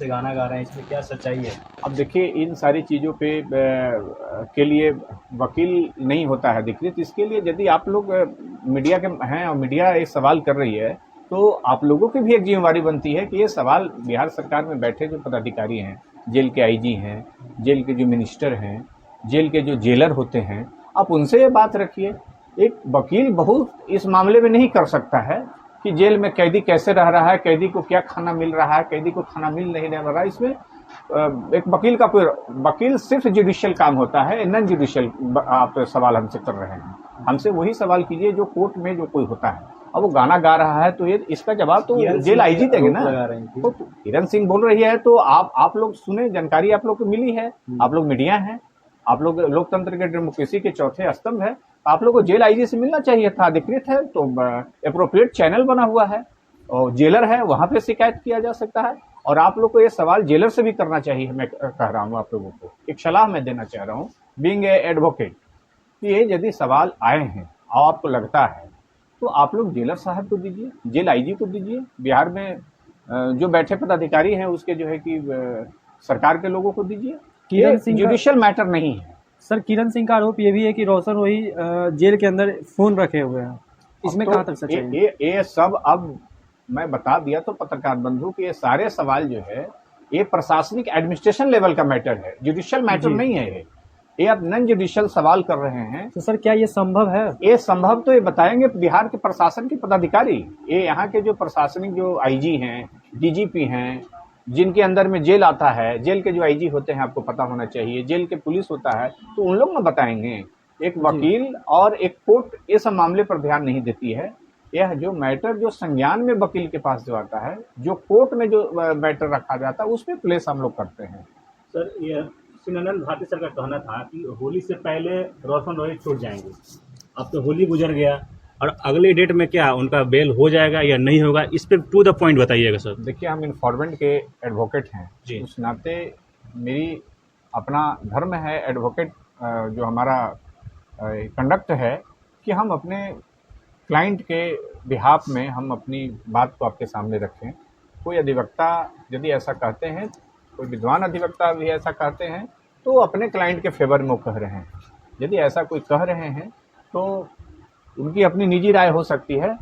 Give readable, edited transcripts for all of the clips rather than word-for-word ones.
से गाना गा रहे हैं, इसमें क्या सच्चाई है? अब देखिए इन सारी चीज़ों पे के लिए वकील नहीं होता है अधिकृत। इसके लिए यदि आप लोग मीडिया के हैं और मीडिया एक सवाल कर रही है, तो आप लोगों की भी एक जिम्मेवारी बनती है कि ये सवाल बिहार सरकार में बैठे जो पदाधिकारी हैं, जेल के आईजी हैं, जेल के जो मिनिस्टर हैं, जेल के जो जेलर होते हैं, आप उनसे ये बात रखिए। एक वकील बहुत इस मामले में नहीं कर सकता है कि जेल में कैदी कैसे रह रहा है, कैदी को क्या खाना मिल रहा है, कैदी को खाना मिल नहीं रहा है। इसमें एक वकील का कोई, वकील सिर्फ जुडिशियल काम होता है, नॉन जुडिशियल आप सवाल हमसे कर रहे हैं। हमसे वही सवाल कीजिए जो कोर्ट में जो कोई होता है। अब वो गाना गा रहा है तो ये इसका जवाब तो जेल आईजी देंगे ना। तो किरण सिंह बोल रही है तो आप लोग सुने, जानकारी आप लोग को मिली है, आप लोग मीडिया हैं, आप लोग लोकतंत्र के डेमोक्रेसी के चौथे स्तंभ है। आप लोग को जेल आईजी से मिलना चाहिए था, अधिकृत है तो अप्रोप्रिएट चैनल बना हुआ है और जेलर है, वहां पे शिकायत किया जा सकता है। और आप लोग को ये सवाल जेलर से भी करना चाहिए। मैं कह रहा हूँ आप लोगों को एक सलाह मैं देना चाह रहा हूँ, बीइंग ए एडवोकेट, कि ये यदि सवाल आए हैं और आपको लगता है तो आप लोग जेलर साहब को दीजिए, जेल आईजी को दीजिए। बिहार में जो बैठे पदाधिकारी हैं उसके जो है कि सरकार के लोगों को दीजिए। किरण सिंह जुडिशियल मैटर नहीं है। सर, किरण सिंह का आरोप ये भी है कि रोशन रोही जेल के अंदर फोन रखे हुए हैं, इसमें कहाँ तक सच्चाई है? ये सब अब मैं बता दिया तो पत्रकार बंधु कि ये सारे सवाल जो है ये प्रशासनिक एडमिनिस्ट्रेशन लेवल का मैटर है, जुडिशियल मैटर नहीं है। ये आप नॉन जुडिशियल सवाल कर रहे हैं। तो सर क्या ये संभव है? ये संभव तो ये बताएंगे बिहार के प्रशासन के पदाधिकारी। ये यहाँ के जो प्रशासनिक जो आईजी हैं, डीजीपी हैं, जिनके अंदर में जेल आता है, जेल के जो आईजी होते हैं आपको पता होना चाहिए, जेल के पुलिस होता है, तो उन लोग ना बताएंगे। एक वकील और एक कोर्ट ये सब मामले पर ध्यान नहीं देती है। यह जो मैटर जो संज्ञान में वकील के पास जो आता है, जो कोर्ट में जो मैटर रखा जाता है, उसमें प्लेस हम लोग करते हैं। सर, ये सुनंदन भारती सर का कहना था कि होली से पहले रोशन रोही छूट जाएंगे। अब तो होली गुजर गया और अगले डेट में क्या उनका बेल हो जाएगा या नहीं होगा, इस पे टू द पॉइंट बताइएगा सर। देखिए हम इन्फॉर्मेंट के एडवोकेट हैं जी, उस नाते मेरी अपना धर्म है एडवोकेट जो हमारा कंडक्ट है कि हम अपने क्लाइंट के बिहाफ में हम अपनी बात को आपके सामने रखें। कोई अधिवक्ता यदि ऐसा कहते हैं, कोई विद्वान अधिवक्ता भी ऐसा कहते हैं, तो अपने क्लाइंट के फेवर में वो कह रहे हैं। यदि ऐसा कोई कह रहे हैं तो उनकी अपनी निजी राय हो सकती है।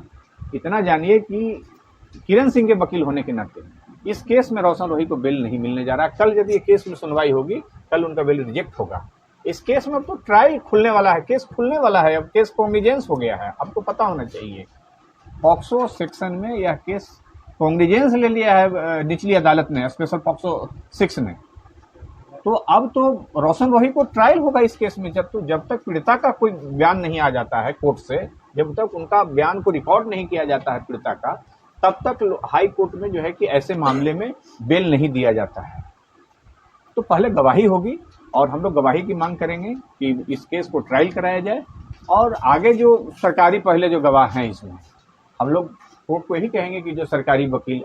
इतना जानिए कि किरण सिंह के वकील होने के नाते इस केस में रोशन रोही को बेल नहीं मिलने जा रहा। कल यदि केस में सुनवाई होगी, कल उनका बेल रिजेक्ट होगा। इस केस में अब तो ट्रायल खुलने वाला है, केस खुलने वाला है, अब केस कॉग्निजेंस हो गया है, आपको पता होना चाहिए। पॉक्सो सेक्शन में यह केस कॉग्निजेंस ले लिया है निचली अदालत ने, स्पेशल पॉक्सो 6 ने। तो अब तो रोशन रोही को ट्रायल होगा इस केस में। जब तक पीड़िता का कोई बयान नहीं आ जाता है कोर्ट से, जब तक उनका बयान को रिकॉर्ड नहीं किया जाता है पीड़िता का, तब तक हाई कोर्ट में जो है कि ऐसे मामले में बेल नहीं दिया जाता है। तो पहले गवाही होगी और हम लोग गवाही की मांग करेंगे कि इस केस को ट्रायल कराया जाए। और आगे जो सरकारी पहले जो गवाह हैं इसमें, हम लोग कोर्ट को यही कहेंगे कि जो सरकारी वकील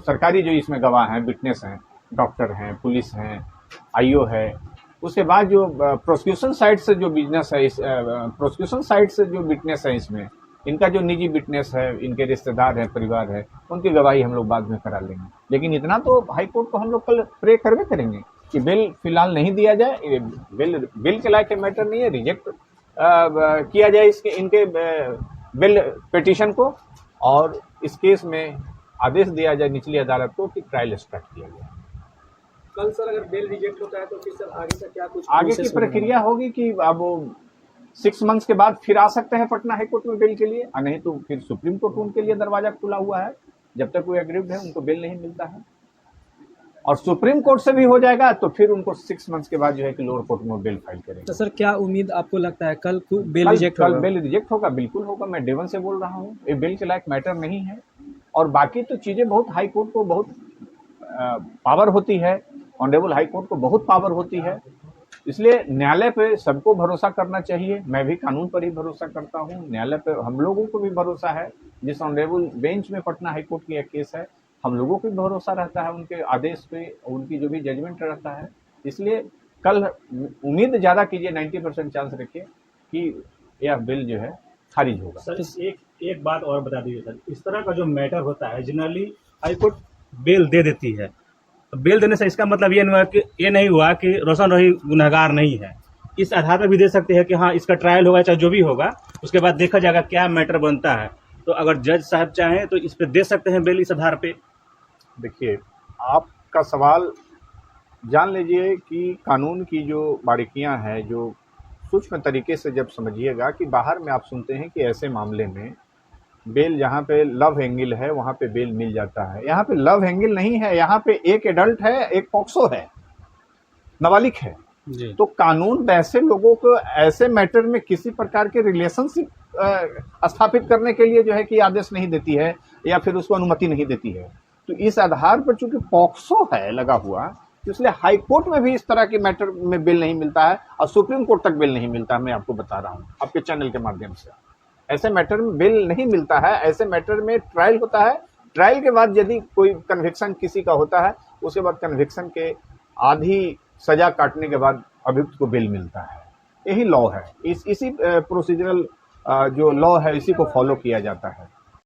सरकारी जो इसमें गवाह हैं, विटनेस हैं, डॉक्टर हैं, पुलिस हैं, आईओ है, उसके बाद जो प्रोसिक्यूशन साइड से जो बिजनेस है, इस प्रोसिक्यूशन साइड से जो विटनेस है इसमें, इनका जो निजी विटनेस है, इनके रिश्तेदार हैं, परिवार है, उनकी गवाही हम लोग बाद में करा लेंगे। लेकिन इतना तो हाई कोर्ट को हम लोग कल प्रे करवे करेंगे कि बिल फिलहाल नहीं दिया जाए। बिल के लायक मैटर नहीं है, रिजेक्ट किया जाए इनके बिल पिटीशन को, और इस केस में आदेश दिया जाए निचली अदालत को कि ट्रायल स्टार्ट किया जाए। कल सर अगर बेल रिजेक्ट होता है तो फिर सर आगे का क्या कुछ आगे की प्रक्रिया होगी कि अब वो 6 मंथ्स के बाद फिर आ सकते हैं पटना हाई कोर्ट में बेल के लिए, और नहीं तो फिर सुप्रीम कोर्ट उनके लिए दरवाजा खुला हुआ है। जब तक कोई एग्रीव्ड है उनको बेल नहीं मिलता है, और सुप्रीम कोर्ट से भी हो जाएगा तो फिर उनको 6 मंथ्स के बाद जो है कि लोअर कोर्ट में बेल फाइल करेंगे। तो सर क्या उम्मीद आपको लगता है कल बेल रिजेक्ट होगा? कल बेल रिजेक्ट होगा, बिल्कुल होगा। मैं डे 1 से बोल रहा हूँ, ये बेल के लायक मैटर नहीं है। और बाकी तो चीज़ें बहुत हाई कोर्ट को बहुत पावर होती है, ऑनरेबल हाई कोर्ट को बहुत पावर होती है, इसलिए न्यायालय पे सबको भरोसा करना चाहिए। मैं भी कानून पर ही भरोसा करता हूँ, न्यायालय पे हम लोगों को भी भरोसा है। जिस ऑनरेबल बेंच में पटना हाई कोर्ट की एक केस है, हम लोगों को भी भरोसा रहता है उनके आदेश पे, उनकी जो भी जजमेंट रहता है। इसलिए कल उम्मीद ज़्यादा कीजिए, 90% चांस रखिए कि यह बिल जो है खारिज होगा। सर एक बात और बता दीजिए सर, इस तरह का जो मैटर होता है जनरली हाई कोर्ट बेल दे देती है, बेल देने से इसका मतलब ये नहीं हुआ कि रोशन रोही गुनहगार नहीं है। इस आधार पर भी दे सकते हैं कि हाँ इसका ट्रायल होगा, चाहे जो भी होगा, उसके बाद देखा जाएगा क्या मैटर बनता है। तो अगर जज साहब चाहें तो इस पे दे सकते हैं बेल इस आधार पे। देखिए, आपका सवाल जान लीजिए कि कानून की जो बारीकियां हैं, जो सूक्ष्म तरीके से जब समझिएगा कि बाहर में आप सुनते हैं कि ऐसे मामले में बेल जहाँ पे लव एंगल है वहाँ पे बेल मिल जाता है। यहाँ पे लव एंगल नहीं है, यहाँ पे एक एडल्ट है, एक पॉक्सो है, नाबालिग है जी। तो कानून वैसे लोगों को ऐसे मैटर में किसी प्रकार के रिलेशनशिप स्थापित करने के लिए जो है कि आदेश नहीं देती है या फिर उसको अनुमति नहीं देती है। तो इस आधार पर चूंकि पॉक्सो है लगा हुआ, तो इसलिए हाई कोर्ट में भी इस तरह के मैटर में बेल नहीं मिलता है और सुप्रीम कोर्ट तक बेल नहीं मिलता है। मैं आपको बता रहा हूँ आपके चैनल के माध्यम से, ऐसे मैटर में बेल नहीं मिलता है। ऐसे मैटर में ट्रायल होता है, ट्रायल के बाद यदि कोई कन्विक्शन किसी का होता है, उसके बाद कन्विक्शन के आधी सजा काटने के बाद अभियुक्त को बेल मिलता है। यही लॉ है, इसी प्रोसीजरल जो लॉ है इसी को फॉलो किया जाता है।